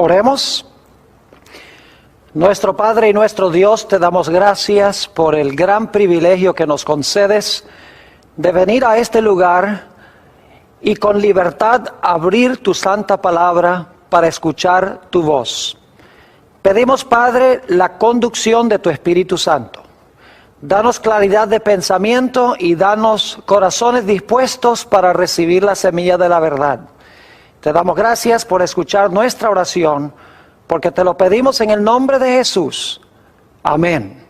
Oremos. Nuestro Padre y nuestro Dios, te damos gracias por el gran privilegio que nos concedes de venir a este lugar y con libertad abrir tu santa palabra para escuchar tu voz. Pedimos, Padre, la conducción de tu Espíritu Santo. Danos claridad de pensamiento y danos corazones dispuestos para recibir la semilla de la verdad. Te damos gracias por escuchar nuestra oración, porque te lo pedimos en el nombre de Jesús. Amén.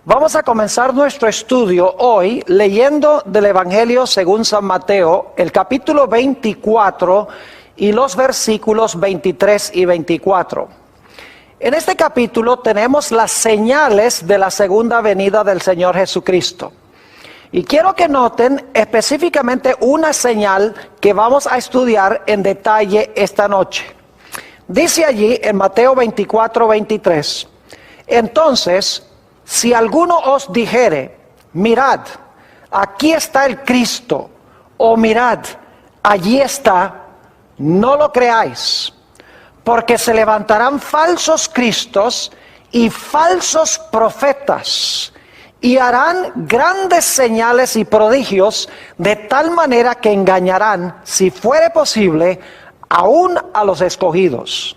Vamos a comenzar nuestro estudio hoy leyendo del Evangelio según San Mateo, el capítulo 24 y los versículos 23 y 24. En este capítulo tenemos las señales de la segunda venida del Señor Jesucristo. Y quiero que noten específicamente una señal que vamos a estudiar en detalle esta noche. Dice allí en Mateo 24, 23, entonces, si alguno os dijere, mirad, aquí está el Cristo, o mirad, allí está, no lo creáis, porque se levantarán falsos cristos y falsos profetas, y harán grandes señales y prodigios, de tal manera que engañarán, si fuere posible, aún a los escogidos.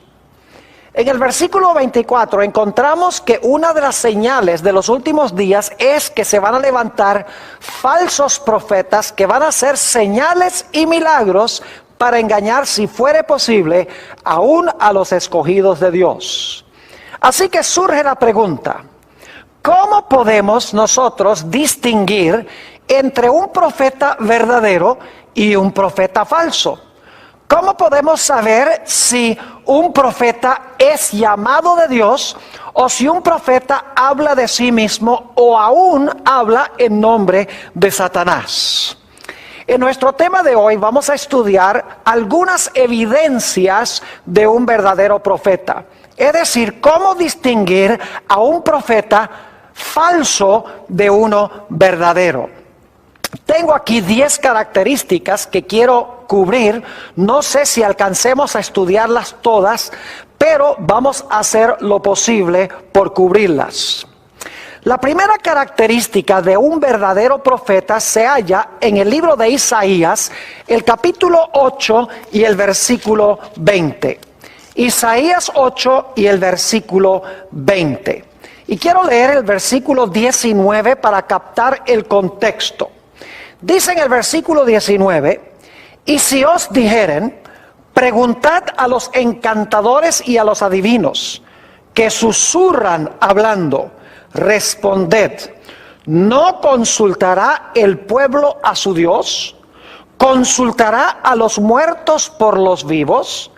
En el versículo 24 encontramos que una de las señales de los últimos días es que se van a levantar falsos profetas que van a hacer señales y milagros para engañar, si fuere posible, aún a los escogidos de Dios. Así que surge la pregunta, ¿cómo podemos nosotros distinguir entre un profeta verdadero y un profeta falso? ¿Cómo podemos saber si un profeta es llamado de Dios o si un profeta habla de sí mismo o aún habla en nombre de Satanás? En nuestro tema de hoy vamos a estudiar algunas evidencias de un verdadero profeta. Es decir, cómo distinguir a un profeta falso de uno verdadero. Tengo aquí 10 características que quiero cubrir. No sé si alcancemos a estudiarlas todas, pero vamos a hacer lo posible por cubrirlas. La primera característica de un verdadero profeta se halla en el libro de Isaías, el capítulo 8 y el versículo 20. Isaías 8 y el versículo 20. Y quiero leer el versículo 19 para captar el contexto. Dice en el versículo 19, y si os dijeren, preguntad a los encantadores y a los adivinos, que susurran hablando, responded, ¿no consultará el pueblo a su Dios? ¿Consultará a los muertos por los vivos?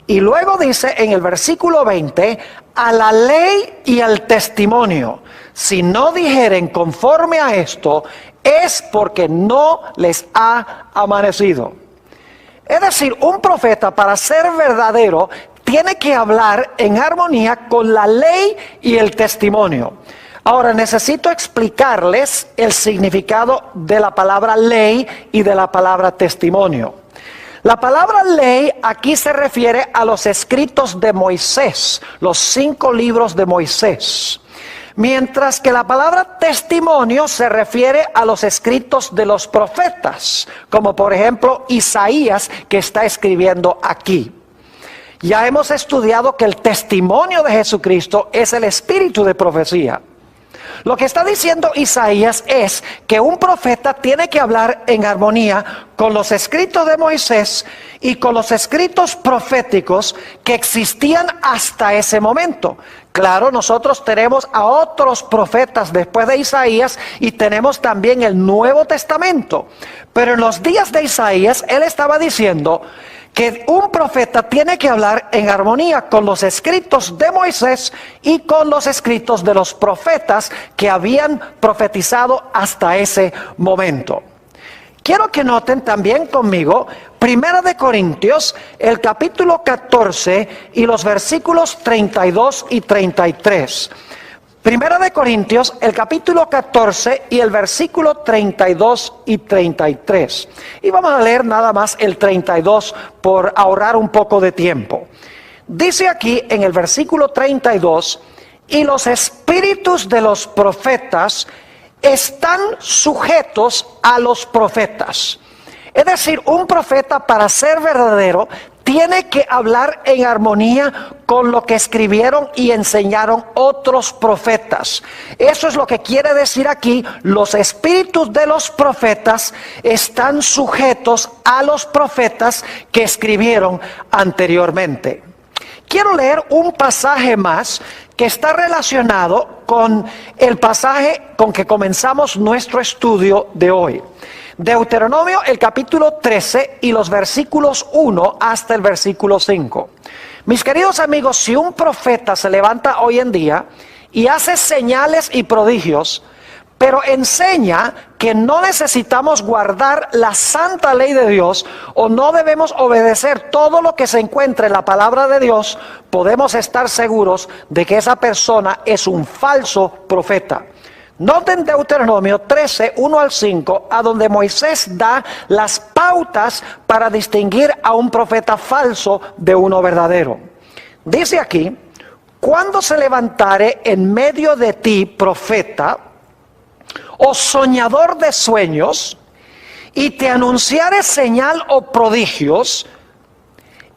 Y luego dice en el versículo 20, a la ley y al testimonio, si no dijeren conforme a esto, es porque no les ha amanecido. Es decir, un profeta para ser verdadero tiene que hablar en armonía con la ley y el testimonio. Ahora necesito explicarles el significado de la palabra ley y de la palabra testimonio. La palabra ley aquí se refiere a los escritos de Moisés, los 5 libros de Moisés. Mientras que la palabra testimonio se refiere a los escritos de los profetas, como por ejemplo Isaías que está escribiendo aquí. Ya hemos estudiado que el testimonio de Jesucristo es el espíritu de profecía. Lo que está diciendo Isaías es que un profeta tiene que hablar en armonía con los escritos de Moisés y con los escritos proféticos que existían hasta ese momento. Claro, nosotros tenemos a otros profetas después de Isaías y tenemos también el Nuevo Testamento. Pero en los días de Isaías, él estaba diciendo que un profeta tiene que hablar en armonía con los escritos de Moisés y con los escritos de los profetas que habían profetizado hasta ese momento. Quiero que noten también conmigo Primera de Corintios, el capítulo 14 y los versículos 32 y 33. Primera de Corintios, el capítulo 14 y el versículo 32 y 33. Y vamos a leer nada más el 32 por ahorrar un poco de tiempo. Dice aquí en el versículo 32, y los espíritus de los profetas están sujetos a los profetas. Es decir, un profeta, para ser verdadero, tiene que hablar en armonía con lo que escribieron y enseñaron otros profetas. Eso es lo que quiere decir aquí: los espíritus de los profetas están sujetos a los profetas que escribieron anteriormente. Quiero leer un pasaje más que está relacionado con el pasaje con que comenzamos nuestro estudio de hoy. Deuteronomio, el capítulo 13 y los versículos 1 hasta el versículo 5. Mis queridos amigos, si un profeta se levanta hoy en día y hace señales y prodigios, pero enseña que no necesitamos guardar la santa ley de Dios, o no debemos obedecer todo lo que se encuentra en la palabra de Dios, podemos estar seguros de que esa persona es un falso profeta. Noten Deuteronomio 13, 1 al 5, a donde Moisés da las pautas para distinguir a un profeta falso de uno verdadero. Dice aquí: cuando se levantare en medio de ti profeta o soñador de sueños, y te anunciare señal o prodigios,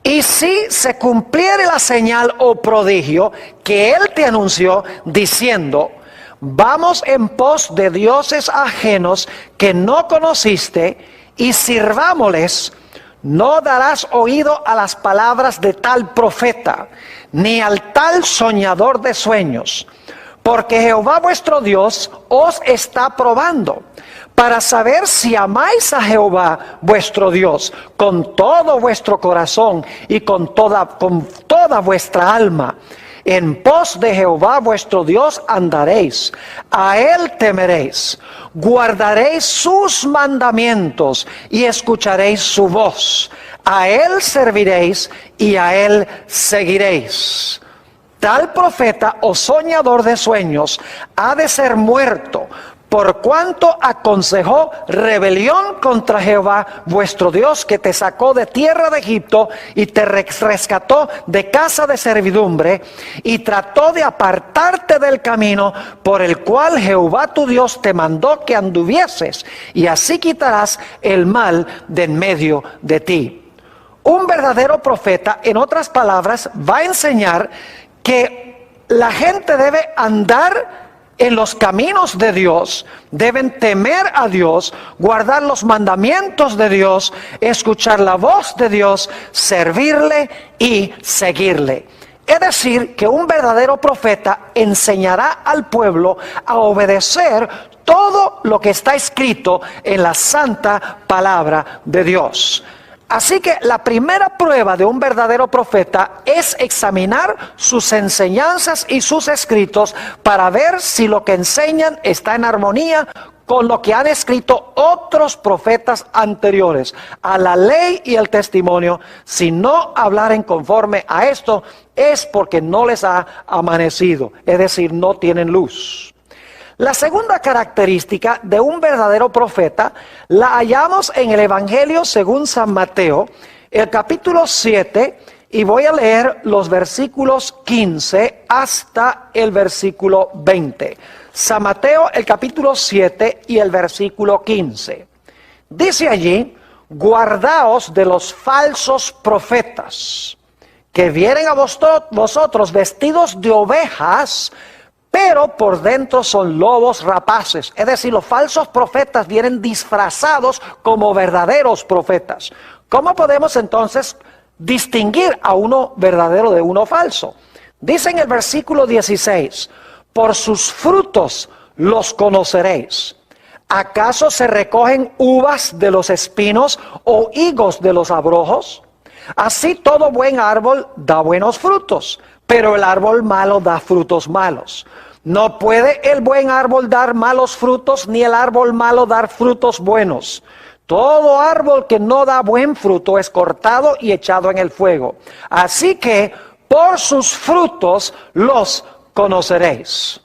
y si se cumpliere la señal o prodigio que él te anunció, diciendo: vamos en pos de dioses ajenos que no conociste, y sirvámosles, no darás oído a las palabras de tal profeta, ni al tal soñador de sueños. Porque Jehová vuestro Dios os está probando, para saber si amáis a Jehová vuestro Dios con todo vuestro corazón y con toda vuestra alma. En pos de Jehová vuestro Dios andaréis, a él temeréis, guardaréis sus mandamientos y escucharéis su voz. A él serviréis y a él seguiréis. Tal profeta o soñador de sueños ha de ser muerto, por cuanto aconsejó rebelión contra Jehová vuestro Dios, que te sacó de tierra de Egipto y te rescató de casa de servidumbre, y trató de apartarte del camino por el cual Jehová tu Dios te mandó que anduvieses, y así quitarás el mal de en medio de ti. Un verdadero profeta, en otras palabras, va a enseñar que la gente debe andar en los caminos de Dios, deben temer a Dios, guardar los mandamientos de Dios, escuchar la voz de Dios, servirle y seguirle. Es decir, que un verdadero profeta enseñará al pueblo a obedecer todo lo que está escrito en la santa palabra de Dios. Así que la primera prueba de un verdadero profeta es examinar sus enseñanzas y sus escritos para ver si lo que enseñan está en armonía con lo que han escrito otros profetas anteriores a la ley y el testimonio. Si no hablaren conforme a esto, es porque no les ha amanecido, es decir, no tienen luz. La segunda característica de un verdadero profeta la hallamos en el Evangelio según San Mateo, el capítulo 7, y voy a leer los versículos 15 hasta el versículo 20. San Mateo, el capítulo 7 y el versículo 15. Dice allí: guardaos de los falsos profetas, que vienen a vosotros vestidos de ovejas, pero por dentro son lobos rapaces. Es decir, los falsos profetas vienen disfrazados como verdaderos profetas. ¿Cómo podemos entonces distinguir a uno verdadero de uno falso? Dice en el versículo 16: por sus frutos los conoceréis. ¿Acaso se recogen uvas de los espinos o higos de los abrojos? Así todo buen árbol da buenos frutos, pero el árbol malo da frutos malos. No puede el buen árbol dar malos frutos, ni el árbol malo dar frutos buenos. Todo árbol que no da buen fruto es cortado y echado en el fuego. Así que por sus frutos los conoceréis.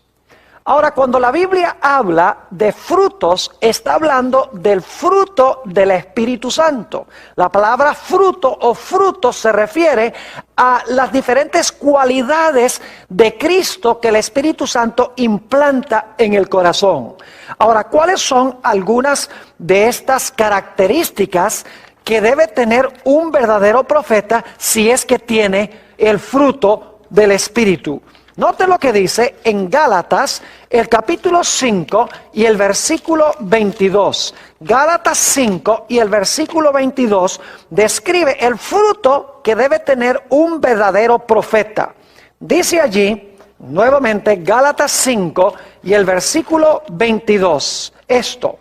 Ahora, cuando la Biblia habla de frutos, está hablando del fruto del Espíritu Santo. La palabra fruto o frutos se refiere a las diferentes cualidades de Cristo que el Espíritu Santo implanta en el corazón. Ahora, ¿cuáles son algunas de estas características que debe tener un verdadero profeta si es que tiene el fruto del Espíritu? Note lo que dice en Gálatas, el capítulo 5 y el versículo 22. Gálatas 5 y el versículo 22 describe el fruto que debe tener un verdadero profeta. Dice allí, nuevamente, Gálatas 5 y el versículo 22, esto: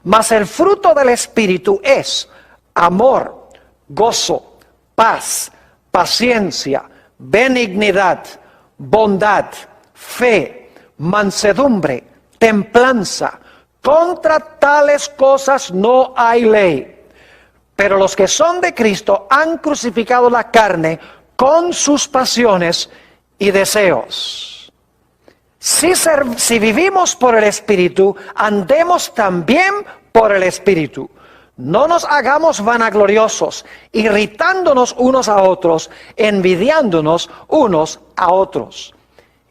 mas el fruto del Espíritu es amor, gozo, paz, paciencia, benignidad, bondad, fe, mansedumbre, templanza. Contra tales cosas no hay ley. Pero los que son de Cristo han crucificado la carne con sus pasiones y deseos. Si vivimos por el Espíritu, andemos también por el Espíritu. No nos hagamos vanagloriosos, irritándonos unos a otros, envidiándonos unos a otros.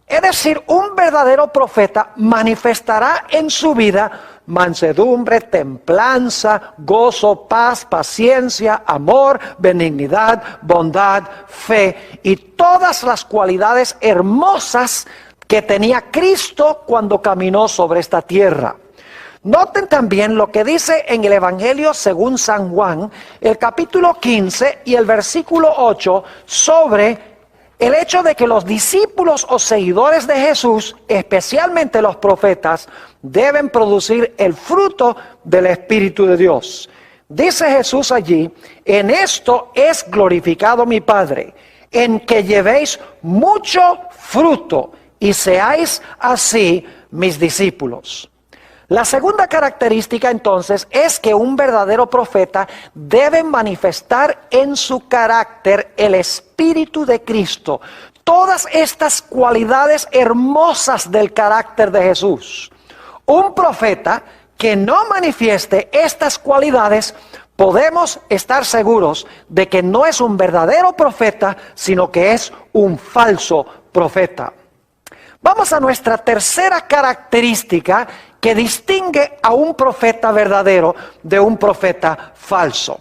Es decir, un verdadero profeta manifestará en su vida mansedumbre, templanza, gozo, paz, paciencia, amor, benignidad, bondad, fe y todas las cualidades hermosas que tenía Cristo cuando caminó sobre esta tierra. Noten también lo que dice en el Evangelio según San Juan, el capítulo 15 y el versículo 8, sobre el hecho de que los discípulos o seguidores de Jesús, especialmente los profetas, deben producir el fruto del Espíritu de Dios. Dice Jesús allí: en esto es glorificado mi Padre, en que llevéis mucho fruto y seáis así mis discípulos. La segunda característica entonces es que un verdadero profeta debe manifestar en su carácter el Espíritu de Cristo. Todas estas cualidades hermosas del carácter de Jesús. Un profeta que no manifieste estas cualidades, podemos estar seguros de que no es un verdadero profeta, sino que es un falso profeta. Vamos a nuestra tercera característica que distingue a un profeta verdadero de un profeta falso.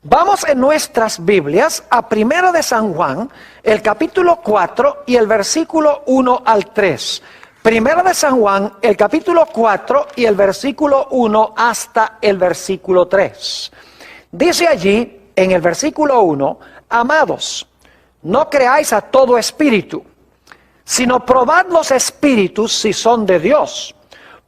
Vamos en nuestras Biblias a 1 de San Juan, el capítulo 4 y el versículo 1 al 3. 1 de San Juan, el capítulo 4 y el versículo 1 hasta el versículo 3. Dice allí en el versículo 1: amados, no creáis a todo espíritu, sino probad los espíritus si son de Dios,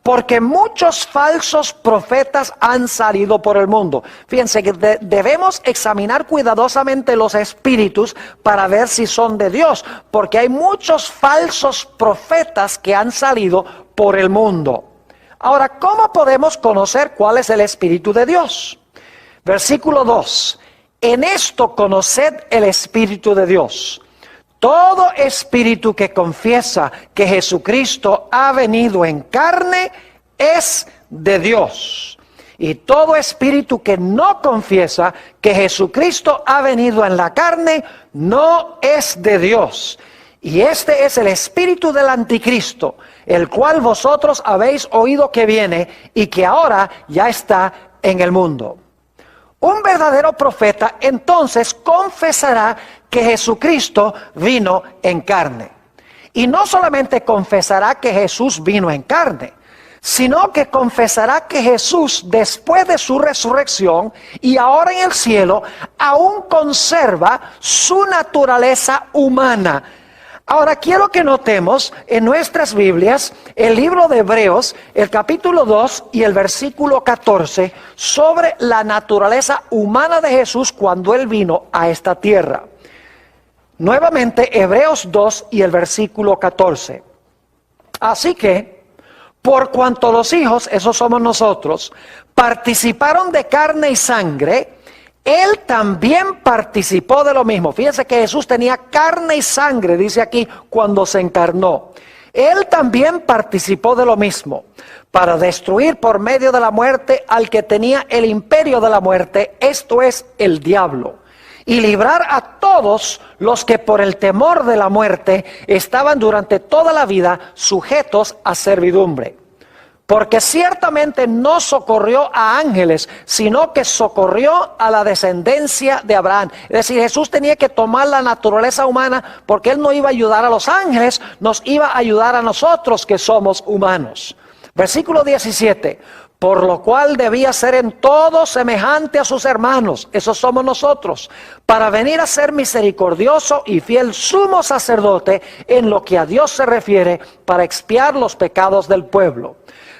porque muchos falsos profetas han salido por el mundo. Fíjense que debemos examinar cuidadosamente los espíritus para ver si son de Dios, porque hay muchos falsos profetas que han salido por el mundo. Ahora, ¿cómo podemos conocer cuál es el Espíritu de Dios? Versículo 2: en esto conoced el Espíritu de Dios. Todo espíritu que confiesa que Jesucristo ha venido en carne es de Dios. Y todo espíritu que no confiesa que Jesucristo ha venido en la carne no es de Dios. Y este es el espíritu del anticristo, el cual vosotros habéis oído que viene y que ahora ya está en el mundo. Un verdadero profeta entonces confesará que Jesucristo vino en carne. Y no solamente confesará que Jesús vino en carne, sino que confesará que Jesús, después de su resurrección y ahora en el cielo, aún conserva su naturaleza humana. Ahora quiero que notemos en nuestras Biblias el libro de Hebreos, el capítulo 2 y el versículo 14, sobre la naturaleza humana de Jesús cuando Él vino a esta tierra. Nuevamente, Hebreos 2 y el versículo 14. Así que, por cuanto los hijos, esos somos nosotros, participaron de carne y sangre, Él también participó de lo mismo. Fíjense que Jesús tenía carne y sangre, dice aquí, cuando se encarnó. Él también participó de lo mismo, para destruir por medio de la muerte al que tenía el imperio de la muerte, esto es, el diablo, y librar a todos los que por el temor de la muerte estaban durante toda la vida sujetos a servidumbre. Porque ciertamente no socorrió a ángeles, sino que socorrió a la descendencia de Abraham. Es decir, Jesús tenía que tomar la naturaleza humana, porque Él no iba a ayudar a los ángeles, nos iba a ayudar a nosotros que somos humanos. Versículo 17, por lo cual debía ser en todo semejante a sus hermanos, esos somos nosotros, para venir a ser misericordioso y fiel sumo sacerdote en lo que a Dios se refiere, para expiar los pecados del pueblo.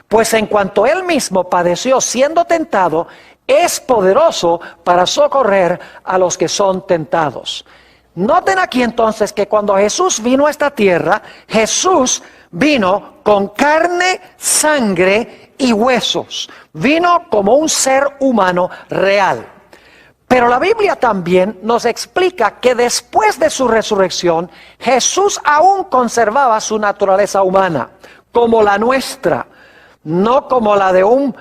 Pues en cuanto Él mismo padeció siendo tentado, es poderoso para socorrer a los que son tentados. Noten aquí entonces que cuando Jesús vino a esta tierra, Jesús vino con carne, sangre y huesos. Vino como un ser humano real. Pero la Biblia también nos explica que después de su resurrección, Jesús aún conservaba su naturaleza humana, como la nuestra. No como la de un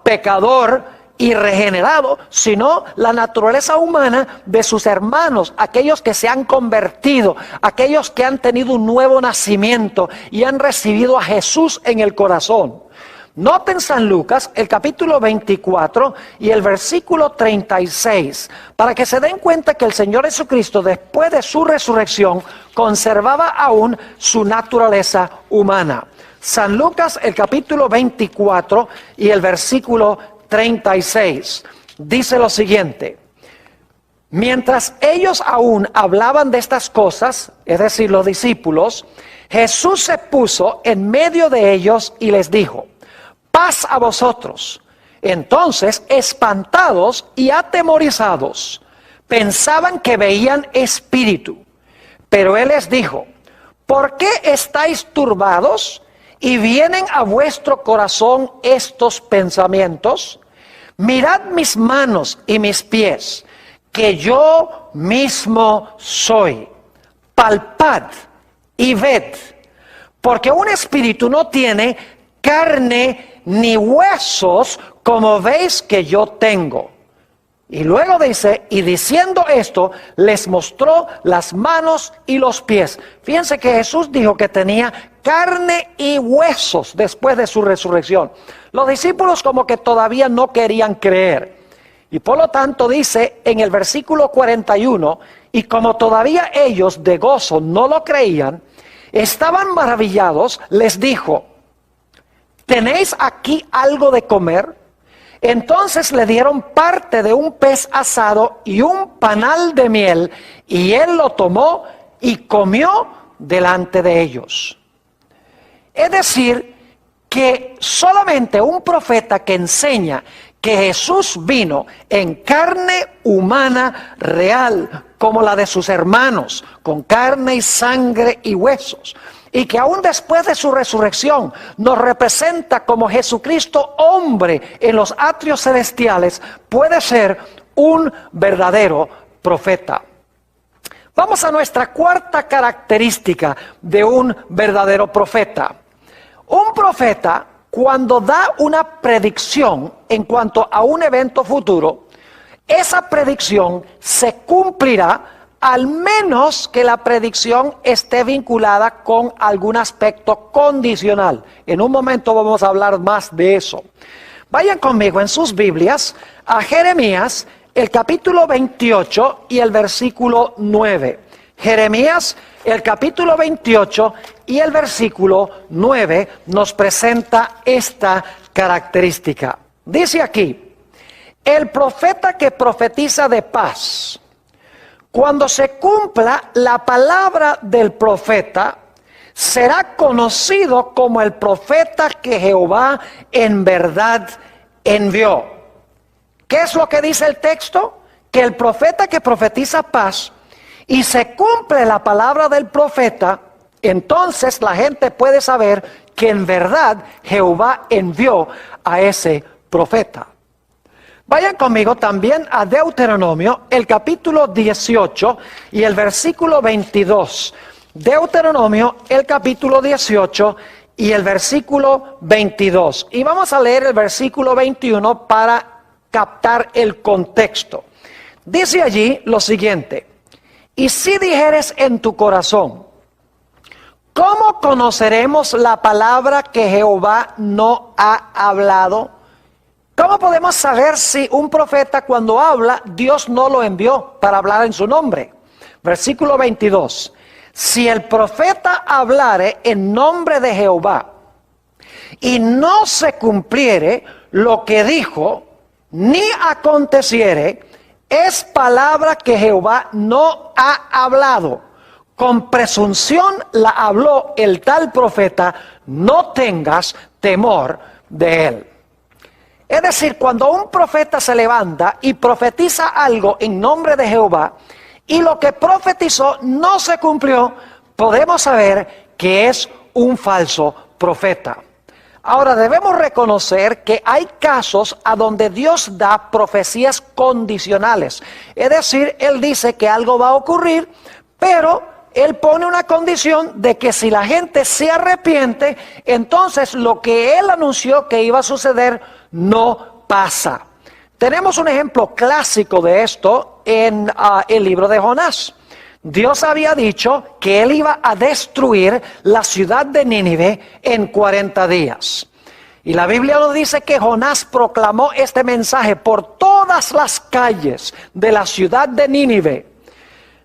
pecador y regenerado, sino la naturaleza humana de sus hermanos, aquellos que se han convertido, aquellos que han tenido un nuevo nacimiento y han recibido a Jesús en el corazón. Noten San Lucas, el capítulo 24 y el versículo 36, para que se den cuenta que el Señor Jesucristo, después de su resurrección, conservaba aún su naturaleza humana. San Lucas, el capítulo 24 y el versículo 36, dice lo siguiente: mientras ellos aún hablaban de estas cosas, es decir, los discípulos, Jesús se puso en medio de ellos y les dijo: paz a vosotros. Entonces, espantados y atemorizados, pensaban que veían espíritu. Pero Él les dijo: ¿por qué estáis turbados? ¿Y vienen a vuestro corazón estos pensamientos? Mirad mis manos y mis pies, que yo mismo soy. Palpad y ved, porque un espíritu no tiene carne ni huesos, como veis que yo tengo. Y luego dice, y diciendo esto, les mostró las manos y los pies. Fíjense que Jesús dijo que tenía carne y huesos después de su resurrección. Los discípulos como que todavía no querían creer. Y por lo tanto dice en el versículo 41, y como todavía ellos de gozo no lo creían, estaban maravillados, les dijo: ¿tenéis aquí algo de comer? Entonces le dieron parte de un pez asado y un panal de miel, y él lo tomó y comió delante de ellos. Es decir, que solamente un profeta que enseña que Jesús vino en carne humana real, como la de sus hermanos, con carne y sangre y huesos, y que aún después de su resurrección nos representa como Jesucristo hombre en los atrios celestiales, puede ser un verdadero profeta. Vamos a nuestra cuarta característica de un verdadero profeta. Un profeta, cuando da una predicción en cuanto a un evento futuro, esa predicción se cumplirá, al menos que la predicción esté vinculada con algún aspecto condicional. En un momento vamos a hablar más de eso. Vayan conmigo en sus Biblias a Jeremías, el capítulo 28 y el versículo 9. Jeremías, el capítulo 28 y el versículo 9 nos presenta esta característica. Dice aquí: el profeta que profetiza de paz, cuando se cumpla la palabra del profeta, será conocido como el profeta que Jehová en verdad envió. ¿Qué es lo que dice el texto? Que el profeta que profetiza paz y se cumple la palabra del profeta, entonces la gente puede saber que en verdad Jehová envió a ese profeta. Vayan conmigo también a Deuteronomio, el capítulo 18 y el versículo 22. Deuteronomio, el capítulo 18 y el versículo 22. Y vamos a leer el versículo 21 para captar el contexto. Dice allí lo siguiente: y si dijeres en tu corazón, ¿cómo conoceremos la palabra que Jehová no ha hablado? ¿Cómo podemos saber si un profeta cuando habla, Dios no lo envió para hablar en su nombre? Versículo 22. Si el profeta hablare en nombre de Jehová y no se cumpliere lo que dijo, ni aconteciere, es palabra que Jehová no ha hablado. Con presunción la habló el tal profeta, no tengas temor de él. Es decir, cuando un profeta se levanta y profetiza algo en nombre de Jehová, y lo que profetizó no se cumplió, podemos saber que es un falso profeta. Ahora debemos reconocer que hay casos a donde Dios da profecías condicionales. Es decir, Él dice que algo va a ocurrir, pero Él pone una condición de que si la gente se arrepiente, entonces lo que Él anunció que iba a suceder no pasa. Tenemos un ejemplo clásico de esto en el libro de Jonás. Dios había dicho que Él iba a destruir la ciudad de Nínive en 40 días. Y la Biblia nos dice que Jonás proclamó este mensaje por todas las calles de la ciudad de Nínive.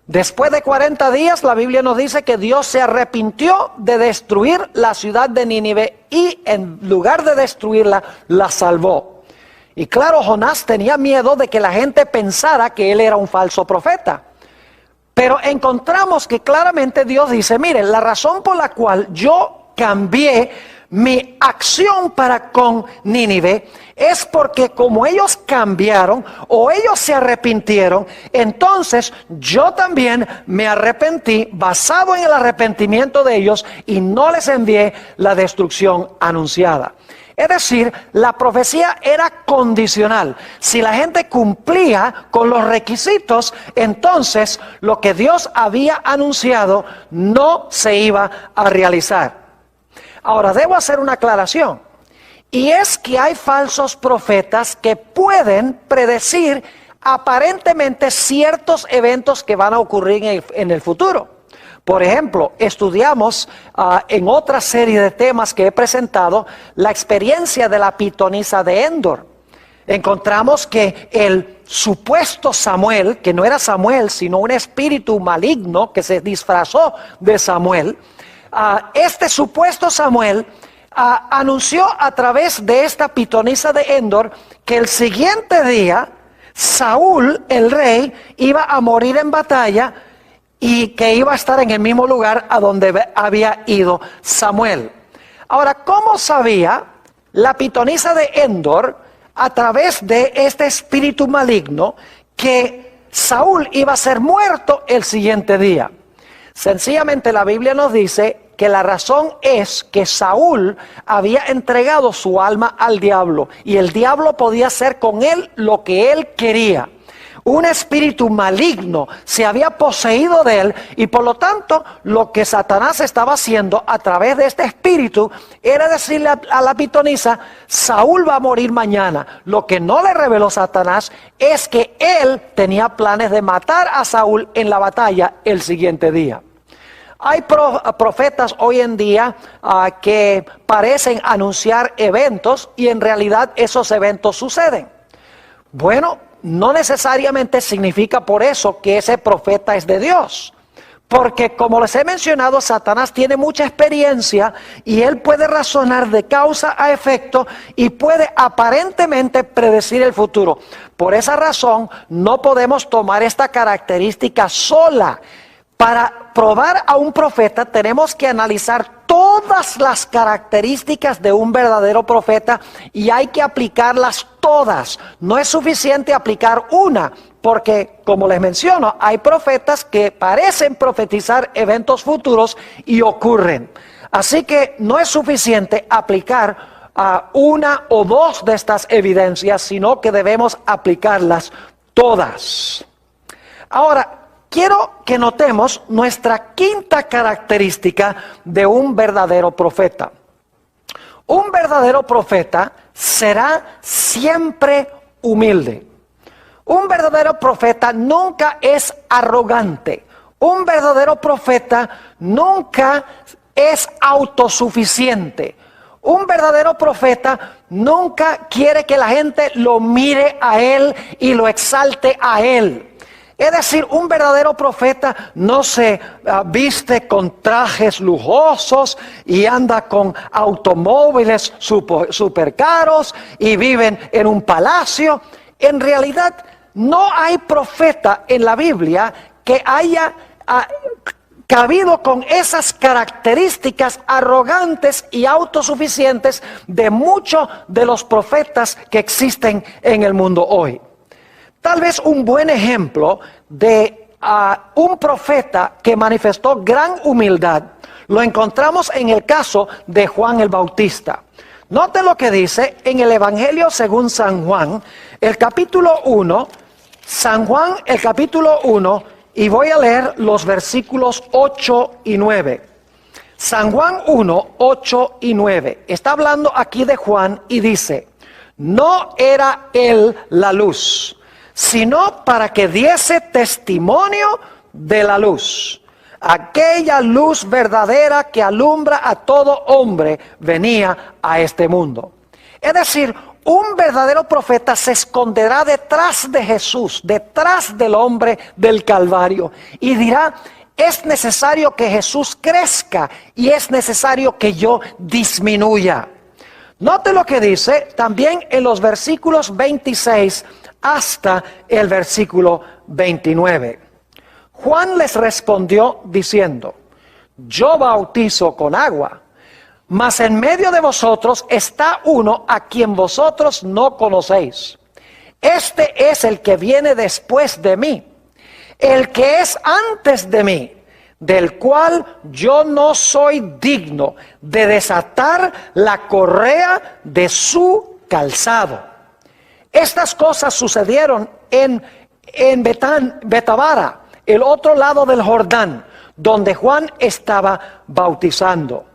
Después de 40 días, la Biblia nos dice que Dios se arrepintió de destruir la ciudad de Nínive y en lugar de destruirla, la salvó. Y claro, Jonás tenía miedo de que la gente pensara que él era un falso profeta. Pero encontramos que claramente Dios dice, miren, la razón por la cual yo cambié mi acción para con Nínive es porque como ellos cambiaron o ellos se arrepintieron, entonces yo también me arrepentí basado en el arrepentimiento de ellos y no les envié la destrucción anunciada. Es decir, la profecía era condicional. Si la gente cumplía con los requisitos, entonces lo que Dios había anunciado no se iba a realizar. Ahora, debo hacer una aclaración. Y es que hay falsos profetas que pueden predecir aparentemente ciertos eventos que van a ocurrir en el futuro. Por ejemplo, estudiamos en otra serie de temas que he presentado la experiencia de la pitonisa de Endor. Encontramos que el supuesto Samuel, que no era Samuel, sino un espíritu maligno que se disfrazó de Samuel, este supuesto Samuel anunció a través de esta pitonisa de Endor que el siguiente día Saúl, el rey, iba a morir en batalla y que iba a estar en el mismo lugar a donde había ido Samuel. Ahora, ¿cómo sabía la pitonisa de Endor a través de este espíritu maligno que Saúl iba a ser muerto el siguiente día? Sencillamente la Biblia nos dice que la razón es que Saúl había entregado su alma al diablo y el diablo podía hacer con él lo que él quería. Un espíritu maligno se había poseído de él y por lo tanto lo que Satanás estaba haciendo a través de este espíritu era decirle a la pitonisa, Saúl va a morir mañana. Lo que no le reveló Satanás es que él tenía planes de matar a Saúl en la batalla el siguiente día. Hay profetas hoy en día que parecen anunciar eventos y en realidad esos eventos suceden. Bueno, no necesariamente significa por eso que ese profeta es de Dios. Porque como les he mencionado, Satanás tiene mucha experiencia y él puede razonar de causa a efecto y puede aparentemente predecir el futuro. Por esa razón no podemos tomar esta característica sola. Para probar a un profeta tenemos que analizar todas las características de un verdadero profeta y hay que aplicarlas todas. No es suficiente aplicar una, porque como les menciono, hay profetas que parecen profetizar eventos futuros y ocurren. Así que no es suficiente aplicar una o dos de estas evidencias, sino que debemos aplicarlas todas. Ahora, quiero que notemos nuestra quinta característica de un verdadero profeta. Un verdadero profeta será siempre humilde. Un verdadero profeta nunca es arrogante. Un verdadero profeta nunca es autosuficiente. Un verdadero profeta nunca quiere que la gente lo mire a él y lo exalte a él. Es decir, un verdadero profeta no se viste con trajes lujosos y anda con automóviles super caros y viven en un palacio. En realidad, no hay profeta en la Biblia que haya cabido con esas características arrogantes y autosuficientes de muchos de los profetas que existen en el mundo hoy. Tal vez un buen ejemplo de un profeta que manifestó gran humildad lo encontramos en el caso de Juan el Bautista. Note lo que dice en el Evangelio según San Juan, el capítulo 1, San Juan el capítulo 1, y voy a leer los versículos 8 y 9. San Juan 1, 8 y 9. Está hablando aquí de Juan y dice, no era él la luz, sino para que diese testimonio de la luz. Aquella luz verdadera que alumbra a todo hombre venía a este mundo. Es decir, un verdadero profeta se esconderá detrás de Jesús, detrás del hombre del Calvario, y dirá, es necesario que Jesús crezca y es necesario que yo disminuya. Note lo que dice también en los versículos 26 hasta el versículo 29. Juan les respondió diciendo, yo bautizo con agua, mas en medio de vosotros está uno a quien vosotros no conocéis. Este es el que viene después de mí, el que es antes de mí, del cual yo no soy digno de desatar la correa de su calzado. Estas cosas sucedieron en Betabara, el otro lado del Jordán, donde Juan estaba bautizando.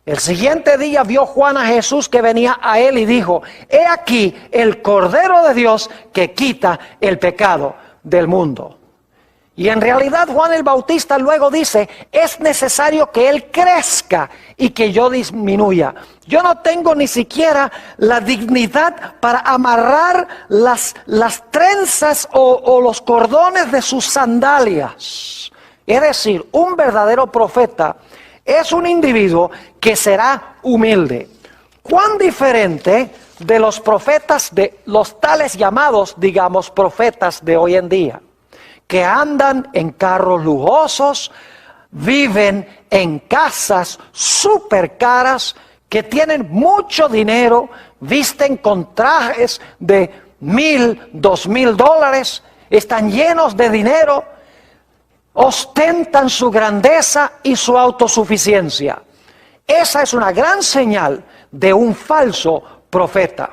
El siguiente día vio Juan a Jesús que venía a él y dijo, he aquí el Cordero de Dios que quita el pecado del mundo. Y en realidad Juan el Bautista luego dice, es necesario que él crezca y que yo disminuya. Yo no tengo ni siquiera la dignidad para amarrar las trenzas o los cordones de sus sandalias. Es decir, un verdadero profeta es un individuo que será humilde. ¿Cuán diferente de los profetas, de los tales llamados, digamos, profetas de hoy en día? Que andan en carros lujosos, viven en casas súper caras, que tienen mucho dinero, visten con trajes de $1,000, $2,000, están llenos de dinero, ostentan su grandeza y su autosuficiencia. Esa es una gran señal de un falso profeta.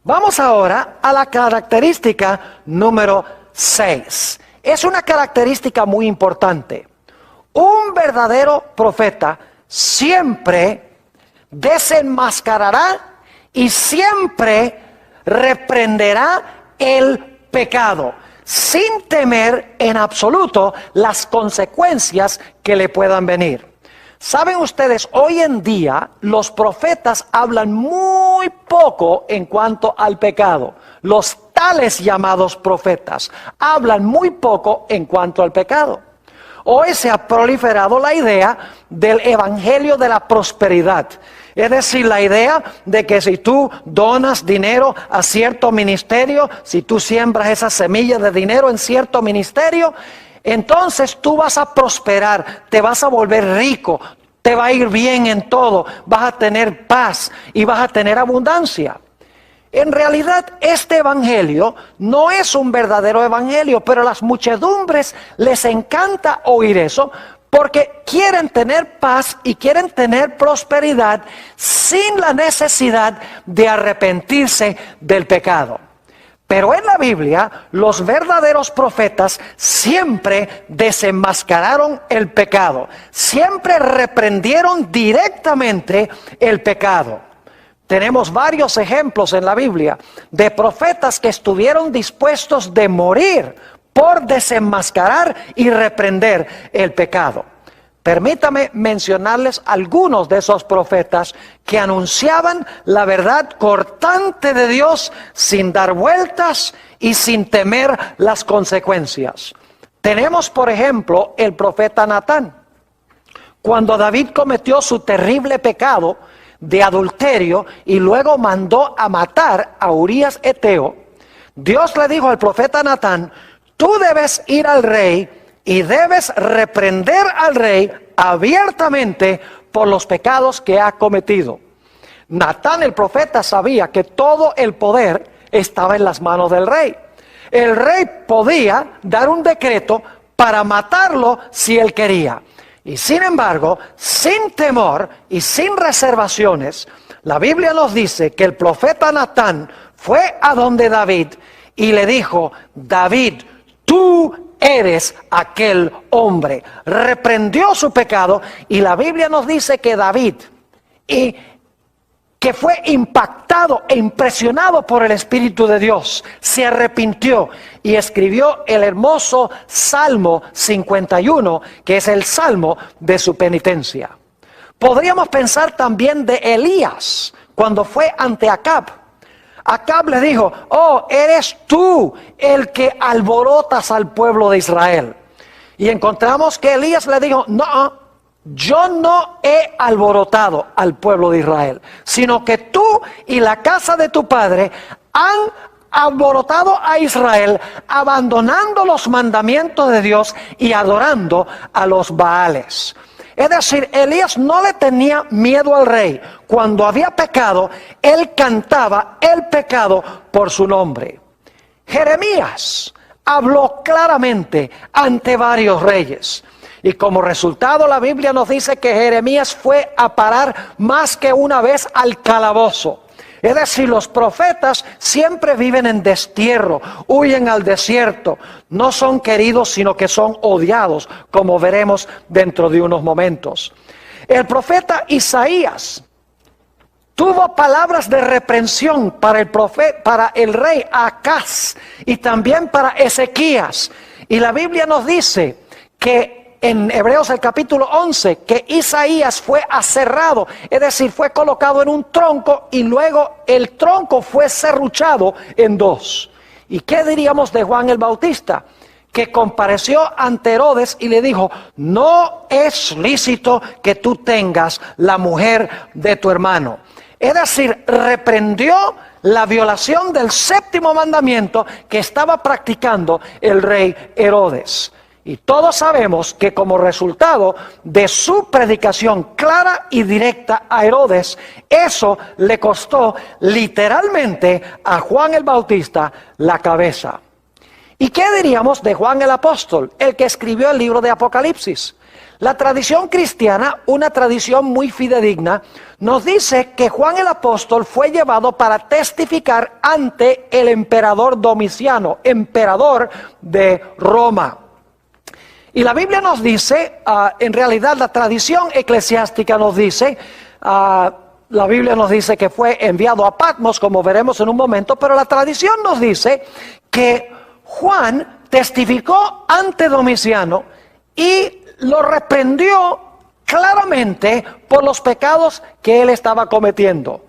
Vamos ahora a la característica número 6. Es una característica muy importante. Un verdadero profeta siempre desenmascarará y siempre reprenderá el pecado, sin temer en absoluto las consecuencias que le puedan venir. Saben ustedes, hoy en día los profetas hablan muy poco en cuanto al pecado. Los tales llamados profetas hablan muy poco en cuanto al pecado. Hoy se ha proliferado la idea del evangelio de la prosperidad. Es decir, la idea de que si tú donas dinero a cierto ministerio, si tú siembras esa semilla de dinero en cierto ministerio, entonces tú vas a prosperar, te vas a volver rico, te va a ir bien en todo, vas a tener paz y vas a tener abundancia. En realidad, este evangelio no es un verdadero evangelio, pero a las muchedumbres les encanta oír eso, porque quieren tener paz y quieren tener prosperidad sin la necesidad de arrepentirse del pecado. Pero en la Biblia, los verdaderos profetas siempre desenmascararon el pecado, siempre reprendieron directamente el pecado. Tenemos varios ejemplos en la Biblia de profetas que estuvieron dispuestos de morir por desenmascarar y reprender el pecado. Permítame mencionarles algunos de esos profetas que anunciaban la verdad cortante de Dios sin dar vueltas y sin temer las consecuencias. Tenemos, por ejemplo, el profeta Natán. Cuando David cometió su terrible pecado de adulterio y luego mandó a matar a Urías Eteo, Dios le dijo al profeta Natán: tú debes ir al rey y debes reprender al rey abiertamente por los pecados que ha cometido. Natán el profeta sabía que todo el poder estaba en las manos del rey. El rey podía dar un decreto para matarlo si él quería. Y sin embargo, sin temor y sin reservaciones, la Biblia nos dice que el profeta Natán fue a donde David y le dijo: David, tú eres aquel hombre. Reprendió su pecado, y la Biblia nos dice que David, y que fue impactado e impresionado por el Espíritu de Dios, se arrepintió y escribió el hermoso Salmo 51, que es el salmo de su penitencia. Podríamos pensar también de Elías, cuando fue ante Acab. Acab le dijo: oh, eres tú el que alborotas al pueblo de Israel. Y encontramos que Elías le dijo: no, yo no he alborotado al pueblo de Israel, sino que tú y la casa de tu padre han alborotado a Israel, abandonando los mandamientos de Dios y adorando a los Baales. Es decir, Elías no le tenía miedo al rey. Cuando había pecado, él cantaba el pecado por su nombre. Jeremías habló claramente ante varios reyes. Y como resultado, la Biblia nos dice que Jeremías fue a parar más que una vez al calabozo. Es decir, los profetas siempre viven en destierro, huyen al desierto, no son queridos sino que son odiados, como veremos dentro de unos momentos. El profeta Isaías tuvo palabras de reprensión para el rey Acaz y también para Ezequías. Y la Biblia nos dice que en Hebreos el capítulo 11, que Isaías fue aserrado, es decir, fue colocado en un tronco y luego el tronco fue serruchado en dos. ¿Y qué diríamos de Juan el Bautista? Que compareció ante Herodes y le dijo: no es lícito que tú tengas la mujer de tu hermano. Es decir, reprendió la violación del séptimo mandamiento que estaba practicando el rey Herodes. Y todos sabemos que como resultado de su predicación clara y directa a Herodes, eso le costó literalmente a Juan el Bautista la cabeza. ¿Y qué diríamos de Juan el Apóstol, el que escribió el libro de Apocalipsis? La tradición cristiana, una tradición muy fidedigna, nos dice que Juan el Apóstol fue llevado para testificar ante el emperador Domiciano, emperador de Roma. Y la Biblia nos dice, en realidad la tradición eclesiástica nos dice, la Biblia nos dice que fue enviado a Patmos, como veremos en un momento, pero la tradición nos dice que Juan testificó ante Domiciano y lo reprendió claramente por los pecados que él estaba cometiendo.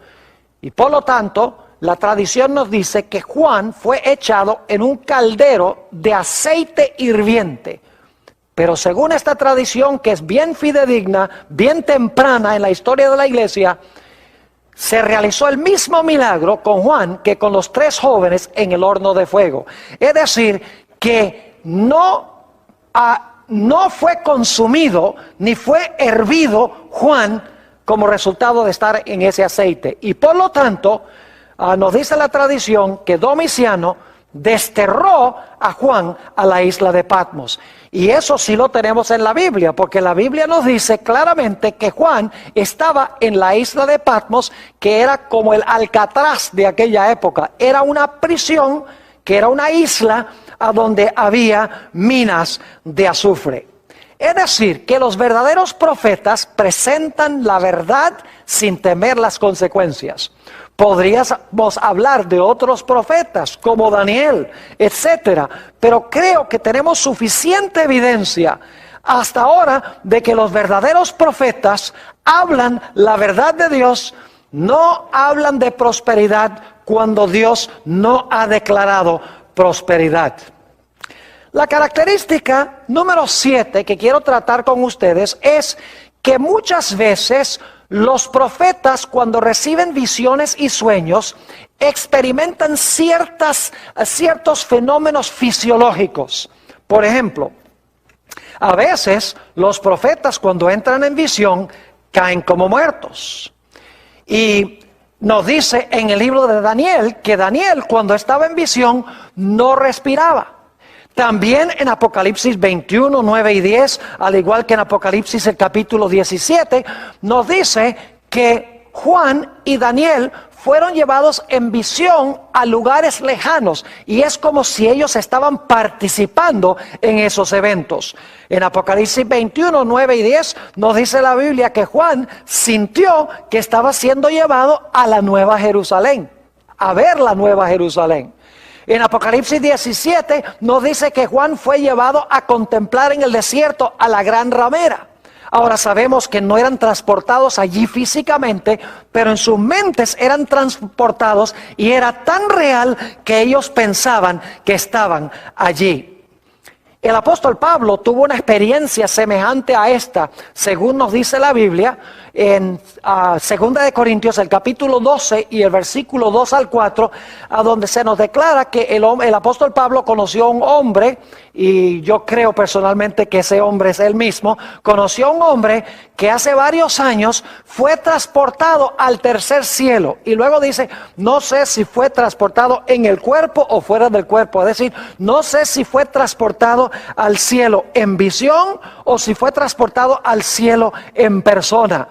Y por lo tanto, la tradición nos dice que Juan fue echado en un caldero de aceite hirviente. Pero según esta tradición, que es bien fidedigna, bien temprana en la historia de la iglesia, se realizó el mismo milagro con Juan que con los 3 jóvenes en el horno de fuego. Es decir, que no fue consumido ni fue hervido Juan como resultado de estar en ese aceite. Y por lo tanto, nos dice la tradición que Domiciano desterró a Juan a la isla de Patmos. Y eso sí lo tenemos en la Biblia, porque la Biblia nos dice claramente que Juan estaba en la isla de Patmos, que era como el Alcatraz de aquella época. Era una prisión que era una isla a donde había minas de azufre. Es decir, que los verdaderos profetas presentan la verdad sin temer las consecuencias. Podríamos hablar de otros profetas como Daniel, etcétera, pero creo que tenemos suficiente evidencia hasta ahora de que los verdaderos profetas hablan la verdad de Dios, no hablan de prosperidad cuando Dios no ha declarado prosperidad. La característica número 7 que quiero tratar con ustedes es que muchas veces los profetas, cuando reciben visiones y sueños, experimentan ciertos fenómenos fisiológicos. Por ejemplo, a veces los profetas, cuando entran en visión, caen como muertos. Y nos dice en el libro de Daniel que Daniel, cuando estaba en visión, no respiraba. También en Apocalipsis 21, 9 y 10, al igual que en Apocalipsis el capítulo 17, nos dice que Juan y Daniel fueron llevados en visión a lugares lejanos, y es como si ellos estaban participando en esos eventos. En Apocalipsis 21, 9 y 10 nos dice la Biblia que Juan sintió que estaba siendo llevado a la Nueva Jerusalén, a ver la Nueva Jerusalén. En Apocalipsis 17 nos dice que Juan fue llevado a contemplar en el desierto a la gran ramera. Ahora sabemos que no eran transportados allí físicamente, pero en sus mentes eran transportados y era tan real que ellos pensaban que estaban allí. El apóstol Pablo tuvo una experiencia semejante a esta, según nos dice la Biblia, en 2 de Corintios, el capítulo 12 y el versículo 2 al 4, a donde se nos declara que el apóstol Pablo conoció a un hombre, y yo creo personalmente que ese hombre es él mismo, conoció a un hombre que hace varios años fue transportado al tercer cielo, y luego dice, no sé si fue transportado en el cuerpo o fuera del cuerpo, es decir, no sé si fue transportado al cielo en visión o si fue transportado al cielo en persona.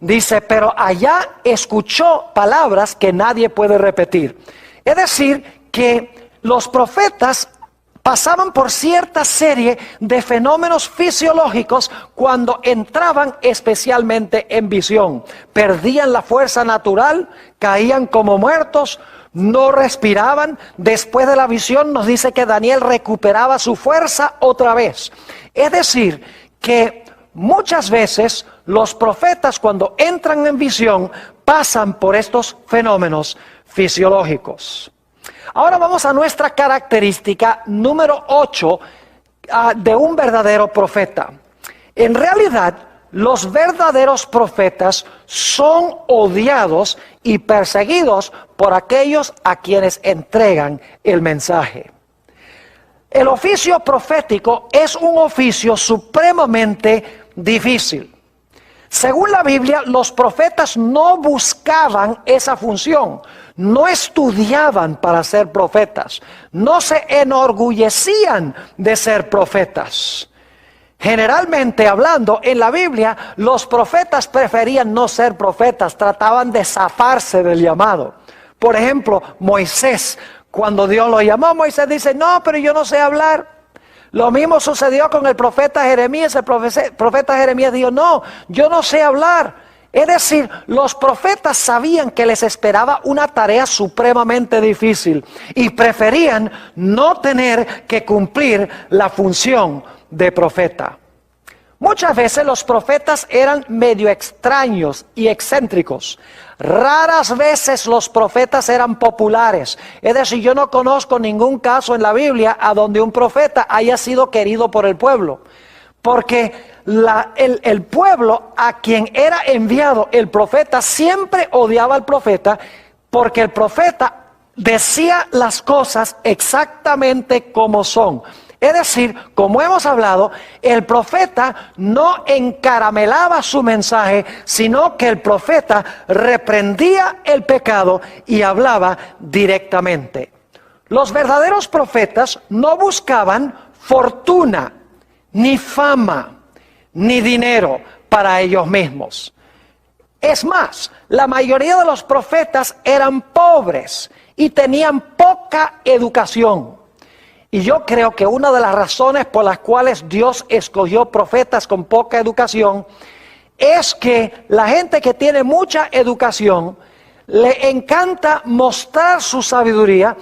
Dice, pero allá escuchó palabras que nadie puede repetir. Es decir, que los profetas pasaban por cierta serie de fenómenos fisiológicos cuando entraban especialmente en visión. Perdían la fuerza natural, caían como muertos, no respiraban. Después de la visión nos dice que Daniel recuperaba su fuerza otra vez. Es decir, que muchas veces los profetas, cuando entran en visión, pasan por estos fenómenos fisiológicos. Ahora vamos a nuestra característica número 8 de un verdadero profeta. En realidad, los verdaderos profetas son odiados y perseguidos por aquellos a quienes entregan el mensaje. El oficio profético es un oficio supremamente difícil. Según la Biblia, los profetas no buscaban esa función, no estudiaban para ser profetas, no se enorgullecían de ser profetas. Generalmente hablando, en la Biblia, los profetas preferían no ser profetas, trataban de zafarse del llamado. Por ejemplo, Moisés, cuando Dios lo llamó, Moisés dice, no, pero yo no sé hablar. Lo mismo sucedió con el profeta Jeremías. El profeta Jeremías dijo, no, yo no sé hablar. Es decir, los profetas sabían que les esperaba una tarea supremamente difícil y preferían no tener que cumplir la función de profeta. Muchas veces los profetas eran medio extraños y excéntricos. Raras veces los profetas eran populares. Es decir, yo no conozco ningún caso en la Biblia a donde un profeta haya sido querido por el pueblo. Porque el pueblo a quien era enviado el profeta siempre odiaba al profeta, porque el profeta decía las cosas exactamente como son. Es decir, como hemos hablado, el profeta no encaramelaba su mensaje, sino que el profeta reprendía el pecado y hablaba directamente. Los verdaderos profetas no buscaban fortuna, ni fama, ni dinero para ellos mismos. Es más, la mayoría de los profetas eran pobres y tenían poca educación. Y yo creo que una de las razones por las cuales Dios escogió profetas con poca educación es que la gente que tiene mucha educación le encanta mostrar su sabiduría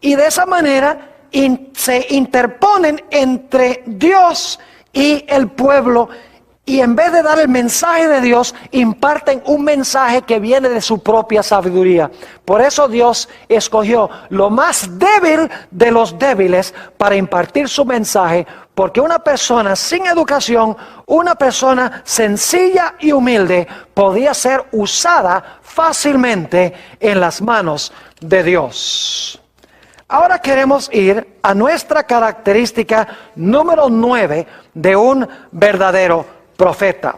y de esa manera se interponen entre Dios y el pueblo, y en vez de dar el mensaje de Dios, imparten un mensaje que viene de su propia sabiduría. Por eso Dios escogió lo más débil de los débiles para impartir su mensaje, porque una persona sin educación, una persona sencilla y humilde, podía ser usada fácilmente en las manos de Dios. Ahora queremos ir a nuestra característica número 9 de un verdadero profeta.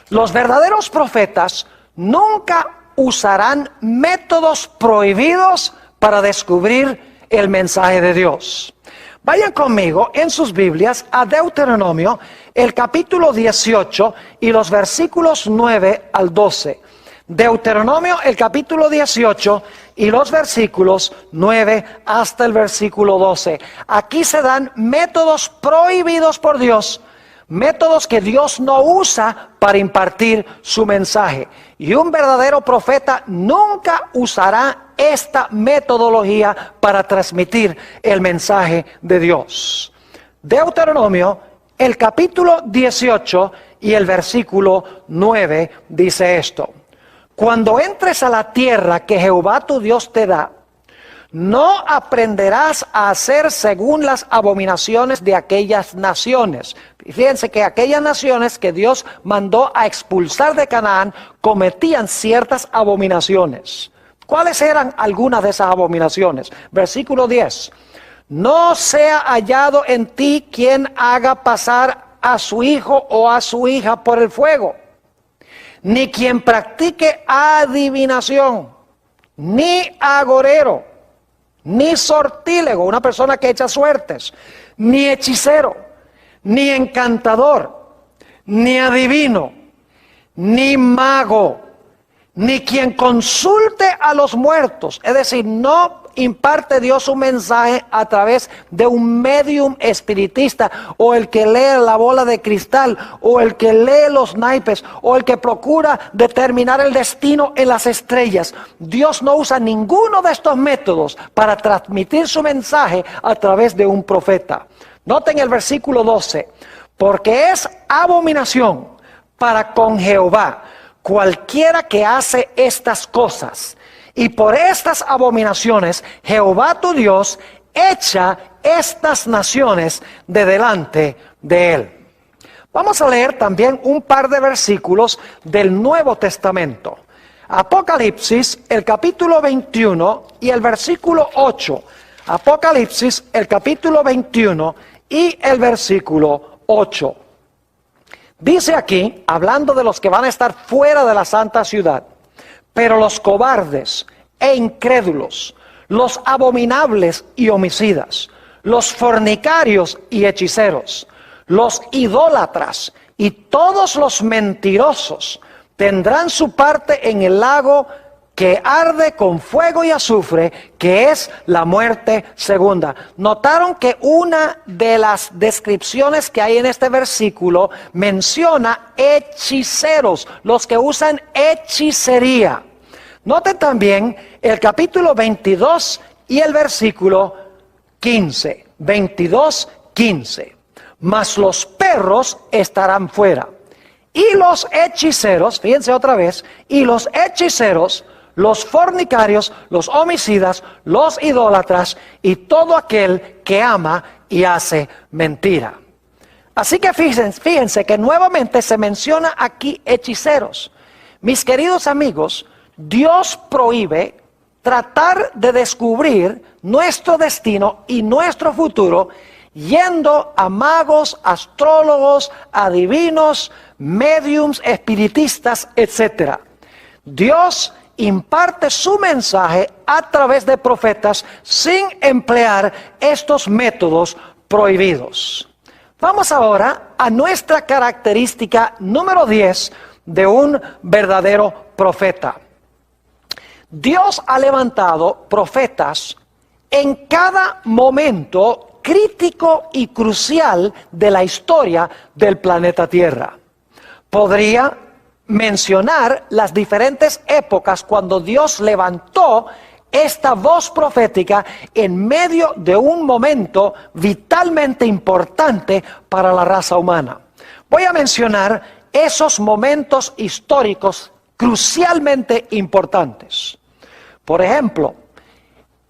Los verdaderos profetas nunca usarán métodos prohibidos para descubrir el mensaje de Dios. Vayan conmigo en sus Biblias a Deuteronomio, el capítulo 18 y los versículos 9 al 12. Deuteronomio, el capítulo 18 y los versículos 9 hasta el versículo 12. Aquí se dan métodos prohibidos por Dios, métodos que Dios no usa para impartir su mensaje. Y un verdadero profeta nunca usará esta metodología para transmitir el mensaje de Dios. Deuteronomio, el capítulo 18 y el versículo 9 dice esto: Cuando entres a la tierra que Jehová tu Dios te da, no aprenderás a hacer según las abominaciones de aquellas naciones. Fíjense que aquellas naciones que Dios mandó a expulsar de Canaán cometían ciertas abominaciones. ¿Cuáles eran algunas de esas abominaciones? Versículo 10. No sea hallado en ti quien haga pasar a su hijo o a su hija por el fuego, ni quien practique adivinación, ni agorero, ni sortílego, una persona que echa suertes, ni hechicero, ni encantador, ni adivino, ni mago, ni quien consulte a los muertos. Es decir, no imparte Dios un mensaje a través de un medium espiritista, o el que lee la bola de cristal, o el que lee los naipes, o el que procura determinar el destino en las estrellas. Dios no usa ninguno de estos métodos para transmitir su mensaje a través de un profeta. Noten el versículo 12: porque es abominación para con Jehová cualquiera que hace estas cosas, y por estas abominaciones Jehová tu Dios echa estas naciones de delante de él. Vamos a leer también un par de versículos del Nuevo Testamento. Apocalipsis, el capítulo 21 y el versículo 8. Apocalipsis, el capítulo 21 y el versículo 8. Dice aquí, hablando de los que van a estar fuera de la santa ciudad: pero los cobardes e incrédulos, los abominables y homicidas, los fornicarios y hechiceros, los idólatras y todos los mentirosos tendrán su parte en el lago que arde con fuego y azufre, que es la muerte segunda. Notaron que una de las descripciones que hay en este versículo menciona hechiceros, los que usan hechicería. Noten también el capítulo 22 y el versículo 15. 22, 15. Mas los perros estarán fuera. Y los hechiceros, fíjense otra vez, y los hechiceros, los fornicarios, los homicidas, los idólatras y todo aquel que ama y hace mentira. Así que fíjense que nuevamente se menciona aquí hechiceros. Mis queridos amigos, Dios prohíbe tratar de descubrir nuestro destino y nuestro futuro yendo a magos, astrólogos, adivinos, médiums, espiritistas, etc. Dios imparte su mensaje a través de profetas sin emplear estos métodos prohibidos. Vamos ahora a nuestra característica número 10 de un verdadero profeta. Dios ha levantado profetas en cada momento crítico y crucial de la historia del planeta Tierra. Podría mencionar las diferentes épocas cuando Dios levantó esta voz profética en medio de un momento vitalmente importante para la raza humana. Voy a mencionar esos momentos históricos crucialmente importantes. Por ejemplo,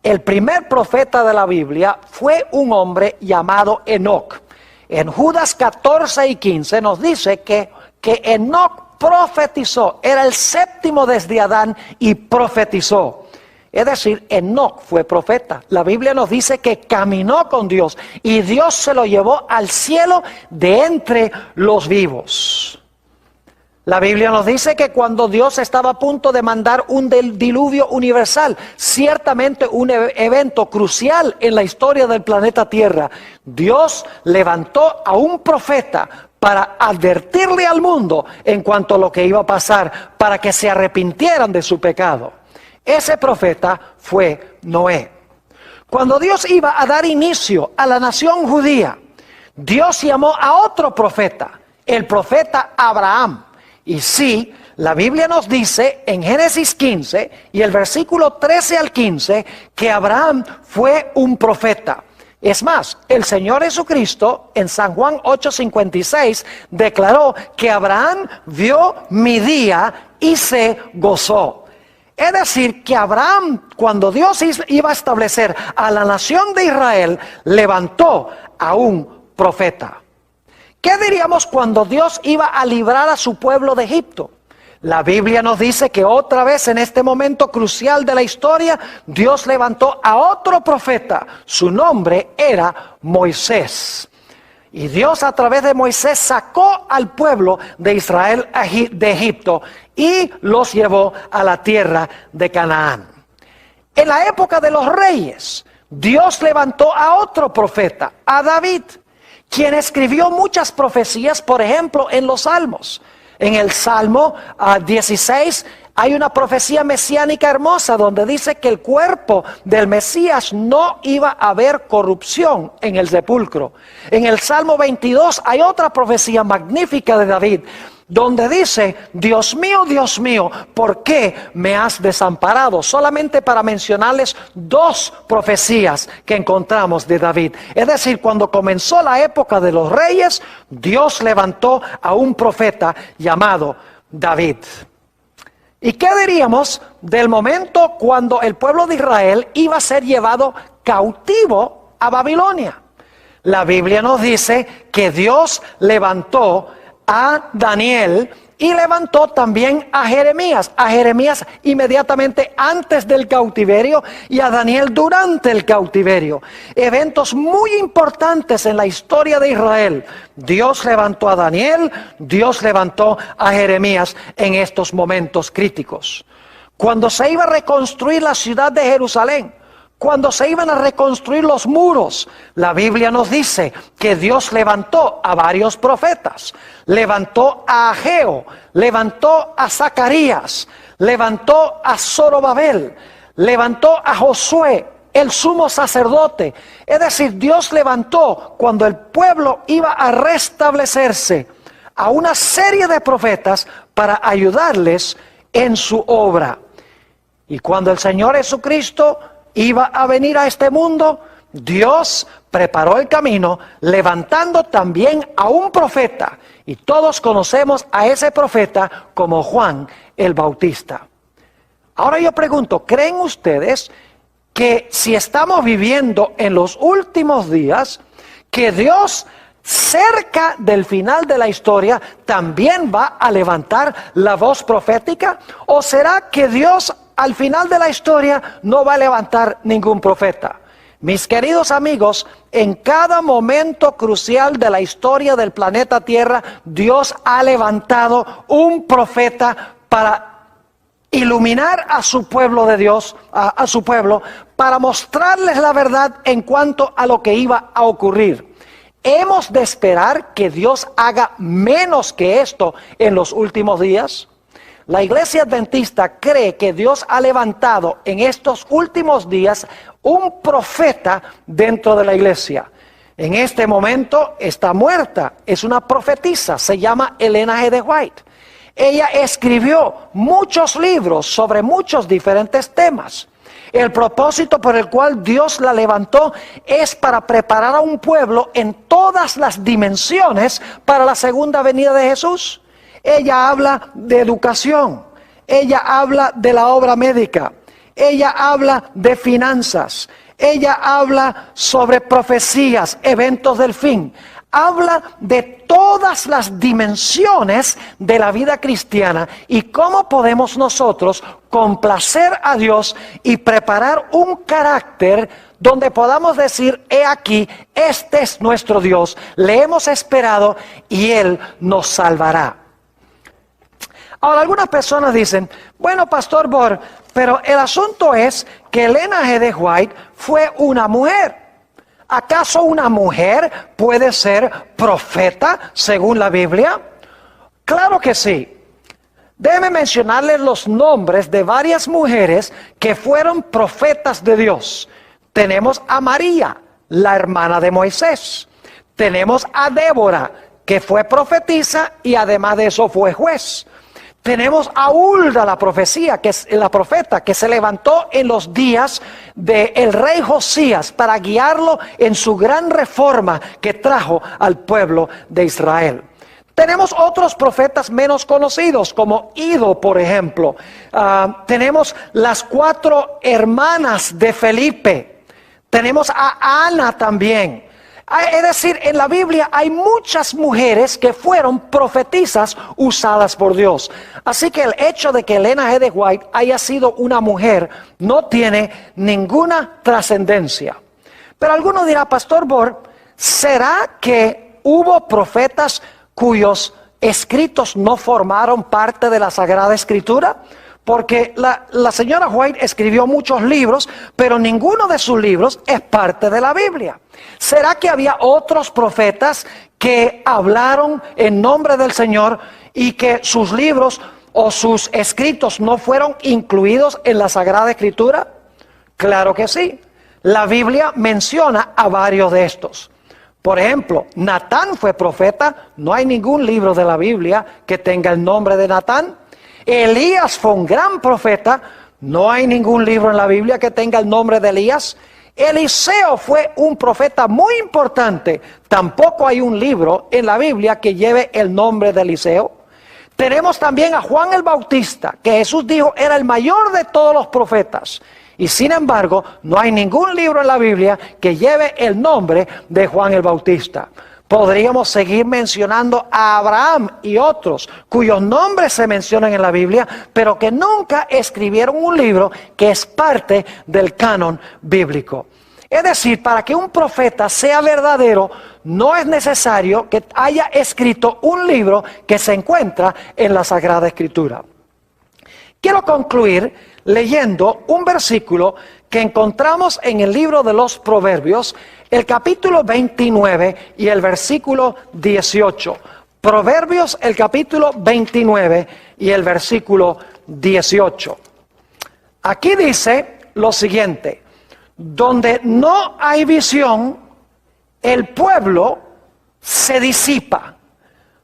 el primer profeta de la Biblia fue un hombre llamado Enoc. En Judas 14 y 15 nos dice que Enoc profetizó, era el séptimo desde Adán y profetizó. Es decir, Enoc fue profeta. La Biblia nos dice que caminó con Dios y Dios se lo llevó al cielo de entre los vivos. La Biblia nos dice que cuando Dios estaba a punto de mandar un diluvio universal, ciertamente un evento crucial en la historia del planeta Tierra, Dios levantó a un profeta para advertirle al mundo en cuanto a lo que iba a pasar, para que se arrepintieran de su pecado. Ese profeta fue Noé. Cuando Dios iba a dar inicio a la nación judía, Dios llamó a otro profeta, el profeta Abraham. Y sí, la Biblia nos dice en Génesis 15 y el versículo 13 al 15 que Abraham fue un profeta. Es más, el Señor Jesucristo en San Juan 8:56 declaró que Abraham vio mi día y se gozó. Es decir, que Abraham, cuando Dios iba a establecer a la nación de Israel, levantó a un profeta. ¿Qué diríamos cuando Dios iba a librar a su pueblo de Egipto? La Biblia nos dice que otra vez en este momento crucial de la historia, Dios levantó a otro profeta. Su nombre era Moisés. Y Dios a través de Moisés sacó al pueblo de Israel de Egipto y los llevó a la tierra de Canaán. En la época de los reyes, Dios levantó a otro profeta, a David, quien escribió muchas profecías, por ejemplo, en los Salmos. En el Salmo 16 hay una profecía mesiánica hermosa donde dice que el cuerpo del Mesías no iba a haber corrupción en el sepulcro. En el Salmo 22 hay otra profecía magnífica de David donde dice: Dios mío, ¿por qué me has desamparado? Solamente para mencionarles dos profecías que encontramos de David. Es decir, cuando comenzó la época de los reyes, Dios levantó a un profeta llamado David. ¿Y qué diríamos del momento cuando el pueblo de Israel iba a ser llevado cautivo a Babilonia? La Biblia nos dice que Dios levantó a Daniel y levantó también a Jeremías inmediatamente antes del cautiverio y a Daniel durante el cautiverio. Eventos muy importantes en la historia de Israel. Dios levantó a Daniel, Dios levantó a Jeremías en estos momentos críticos. Cuando se iba a reconstruir la ciudad de Jerusalén, cuando se iban a reconstruir los muros, la Biblia nos dice que Dios levantó a varios profetas. Levantó a Ageo, levantó a Zacarías, levantó a Zorobabel, levantó a Josué, el sumo sacerdote. Es decir, Dios levantó, cuando el pueblo iba a restablecerse, a una serie de profetas para ayudarles en su obra. Y cuando el Señor Jesucristo iba a venir a este mundo, Dios preparó el camino levantando también a un profeta. Y todos conocemos a ese profeta como Juan el Bautista. Ahora yo pregunto, ¿creen ustedes que si estamos viviendo en los últimos días, que Dios cerca del final de la historia también va a levantar la voz profética? ¿O será que Dios al final de la historia no va a levantar ningún profeta? Mis queridos amigos, en cada momento crucial de la historia del planeta Tierra, Dios ha levantado un profeta para iluminar a su pueblo de Dios, a su pueblo, para mostrarles la verdad en cuanto a lo que iba a ocurrir. ¿Hemos de esperar que Dios haga menos que esto en los últimos días? La iglesia adventista cree que Dios ha levantado en estos últimos días un profeta dentro de la iglesia. En este momento está muerta, es una profetisa, se llama Elena G. de White. Ella escribió muchos libros sobre muchos diferentes temas. El propósito por el cual Dios la levantó es para preparar a un pueblo en todas las dimensiones para la segunda venida de Jesús. Ella habla de educación, ella habla de la obra médica, ella habla de finanzas, ella habla sobre profecías, eventos del fin. Habla de todas las dimensiones de la vida cristiana y cómo podemos nosotros complacer a Dios y preparar un carácter donde podamos decir, he aquí, este es nuestro Dios, le hemos esperado y Él nos salvará. Ahora, algunas personas dicen, bueno, Pastor Bor, pero el asunto es que Elena G. de White fue una mujer. ¿Acaso una mujer puede ser profeta según la Biblia? Claro que sí. Déjeme mencionarles los nombres de varias mujeres que fueron profetas de Dios. Tenemos a María, la hermana de Moisés. Tenemos a Débora, que fue profetisa y además de eso fue juez. Tenemos a Hulda, la profeta, que se levantó en los días del rey Josías para guiarlo en su gran reforma que trajo al pueblo de Israel. Tenemos otros profetas menos conocidos, como Ido, por ejemplo. Tenemos las 4 hermanas de Felipe. Tenemos a Ana también. Es decir, en la Biblia hay muchas mujeres que fueron profetisas usadas por Dios. Así que el hecho de que Elena G. de White haya sido una mujer no tiene ninguna trascendencia. Pero alguno dirá, Pastor Bor, ¿será que hubo profetas cuyos escritos no formaron parte de la Sagrada Escritura? Porque la señora White escribió muchos libros, pero ninguno de sus libros es parte de la Biblia. ¿Será que había otros profetas que hablaron en nombre del Señor y que sus libros o sus escritos no fueron incluidos en la Sagrada Escritura? Claro que sí. La Biblia menciona a varios de estos. Por ejemplo, Natán fue profeta. No hay ningún libro de la Biblia que tenga el nombre de Natán. Elías fue un gran profeta. No hay ningún libro en la Biblia que tenga el nombre de Elías. Eliseo fue un profeta muy importante. Tampoco hay un libro en la Biblia que lleve el nombre de Eliseo. Tenemos también a Juan el Bautista, que Jesús dijo era el mayor de todos los profetas. Y sin embargo, no hay ningún libro en la Biblia que lleve el nombre de Juan el Bautista. Podríamos seguir mencionando a Abraham y otros cuyos nombres se mencionan en la Biblia, pero que nunca escribieron un libro que es parte del canon bíblico. Es decir, para que un profeta sea verdadero, no es necesario que haya escrito un libro que se encuentra en la Sagrada Escritura. Quiero concluir leyendo un versículo que encontramos en el libro de los Proverbios, el capítulo 29 y el versículo 18. Proverbios, el capítulo 29 y el versículo 18. Aquí dice lo siguiente: donde no hay visión, el pueblo se disipa.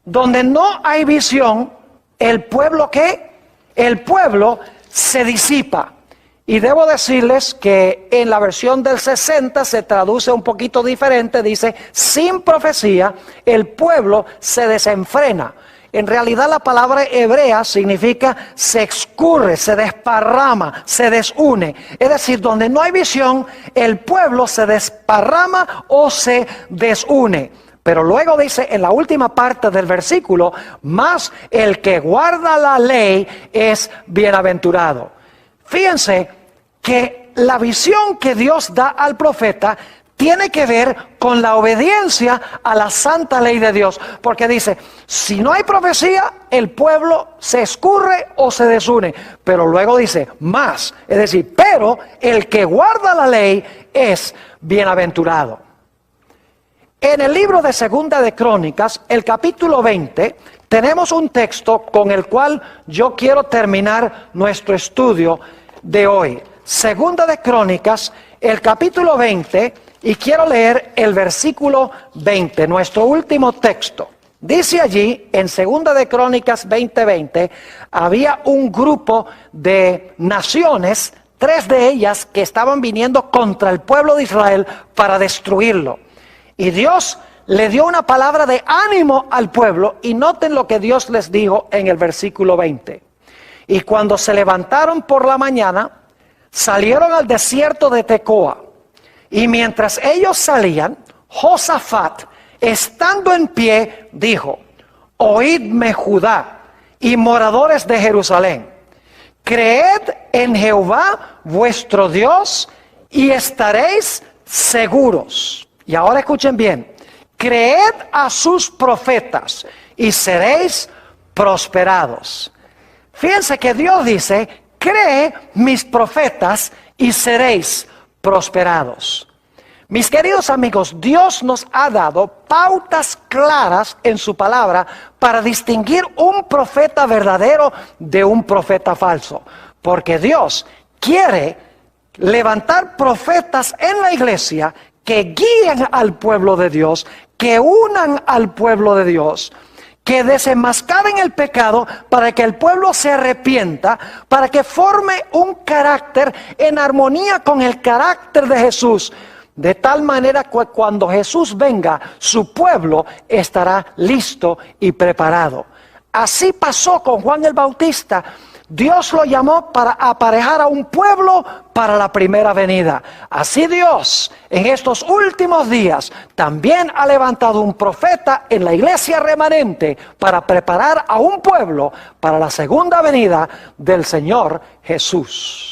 Donde no hay visión, el pueblo ¿qué? El pueblo se disipa. Y debo decirles que en la versión del 60 se traduce un poquito diferente. Dice, sin profecía, el pueblo se desenfrena. En realidad la palabra hebrea significa se escurre, se desparrama, se desune. Es decir, donde no hay visión, el pueblo se desparrama o se desune. Pero luego dice en la última parte del versículo, mas el que guarda la ley es bienaventurado. Fíjense que la visión que Dios da al profeta tiene que ver con la obediencia a la santa ley de Dios. Porque dice, si no hay profecía, el pueblo se escurre o se desune. Pero luego dice, más, es decir, pero el que guarda la ley es bienaventurado. En el libro de Segunda de Crónicas, el capítulo 20, tenemos un texto con el cual yo quiero terminar nuestro estudio de hoy. Segunda de Crónicas, el capítulo 20, y quiero leer el versículo 20, nuestro último texto. Dice allí, en Segunda de Crónicas 20:20, había un grupo de naciones, 3 de ellas que estaban viniendo contra el pueblo de Israel para destruirlo. Y Dios le dio una palabra de ánimo al pueblo, y noten lo que Dios les dijo en el versículo 20. Y cuando se levantaron por la mañana, salieron al desierto de Tecoa. Y mientras ellos salían, Josafat, estando en pie, dijo: oídme, Judá y moradores de Jerusalén, creed en Jehová vuestro Dios y estaréis seguros. Y ahora escuchen bien: creed a sus profetas y seréis prosperados. Fíjense que Dios dice: cree mis profetas y seréis prosperados. Mis queridos amigos, Dios nos ha dado pautas claras en su palabra para distinguir un profeta verdadero de un profeta falso. Porque Dios quiere levantar profetas en la iglesia que guíen al pueblo de Dios, que unan al pueblo de Dios, que desenmascaren el pecado para que el pueblo se arrepienta, para que forme un carácter en armonía con el carácter de Jesús. De tal manera que cuando Jesús venga, su pueblo estará listo y preparado. Así pasó con Juan el Bautista. Dios lo llamó para aparejar a un pueblo para la primera venida. Así Dios, en estos últimos días, también ha levantado un profeta en la iglesia remanente para preparar a un pueblo para la segunda venida del Señor Jesús.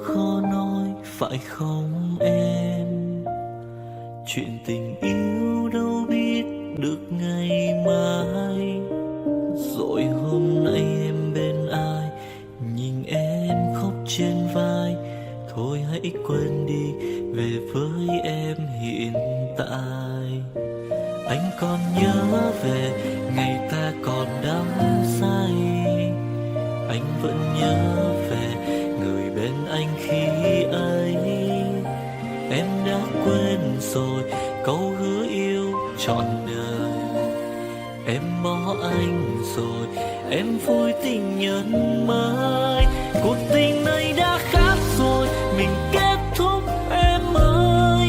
khó nói phải không em? Chuyện tình yêu đâu biết được ngày mai. Rồi hôm nay em bên ai, nhìn em khóc trên vai. Thôi hãy quên đi, về với em hiện tại. Anh còn nhớ về ngày ta còn đắm say. Anh vẫn nhớ về người bên anh khi ấy. Em đã quên rồi câu hứa yêu trọn đời. Em bỏ anh rồi, em vui tình nhân mới. Cuộc tình này đã khác rồi, mình kết thúc em ơi.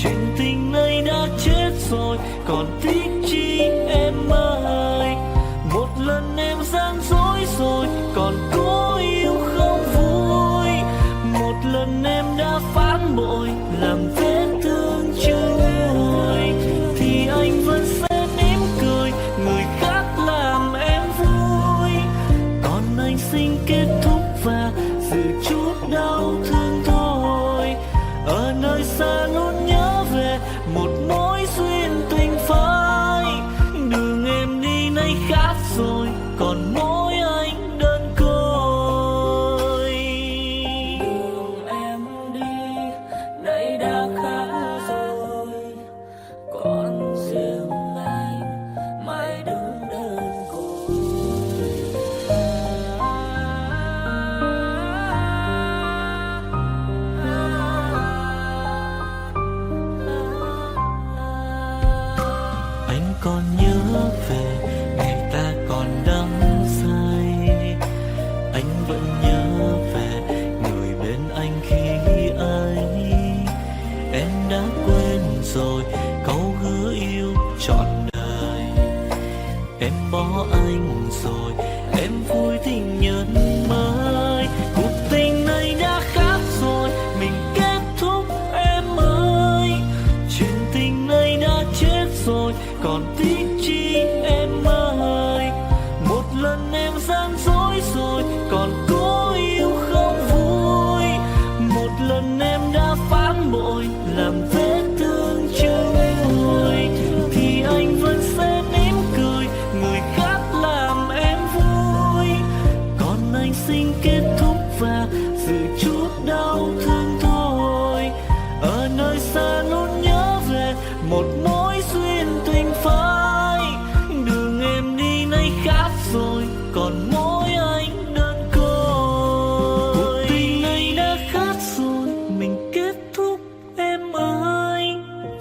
Chuyện tình này đã chết rồi, còn tiếc chi em ơi. Một lần em gian dối rồi, còn cố yêu không vui. Một lần em đã phản bội, làm vết thương chưa nguôi. Thì anh vẫn sẽ mỉm cười, người khác làm em vui. Còn anh xin kết thúc và giữ chút đau thương thôi. Ở nơi xa luôn nhớ về một mối duyên tình phai. Đường em đi nay khác rồi, còn mỗi anh đơn côi. Đường em đi nay đã khác rồi, còn riêng anh mãi đứng đơn côi. Anh còn nhớ về ngày ta còn đắm say. Anh vẫn nhớ về người bên anh khi ấy. Em đã quên rồi câu hứa yêu trọn đời. Em bỏ anh rồi, em vui tình nhân mới. Cuộc tình này đã khác rồi, mình kết thúc em ơi. Chuyện tình này đã chết rồi, còn tiếc chi em ơi. Một lần em gian dối rồi, còn cố yêu không vui. Một lần em đã phản bội, làm vết thương chưa nguôi. Thì anh vẫn sẽ mỉm cười, người khác làm em vui. Còn anh xin kết thúc và giữ chút đau thương thôi. Ở nơi xa luôn nhớ về một mối duyên tình phai. Đường em đi nay khác rồi, còn mỗi anh đơn côi. Cuộc tình này đã khác rồi, mình kết thúc em ơi.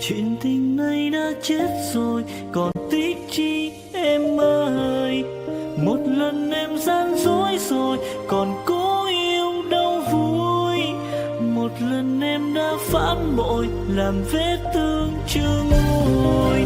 Chuyện tình này đã chết rồi, còn tiếc chi em ơi. Một lần em gian dối rồi, còn cố yêu đâu vui. Một lần em đã phản bội, làm vết thương chưa nguôi.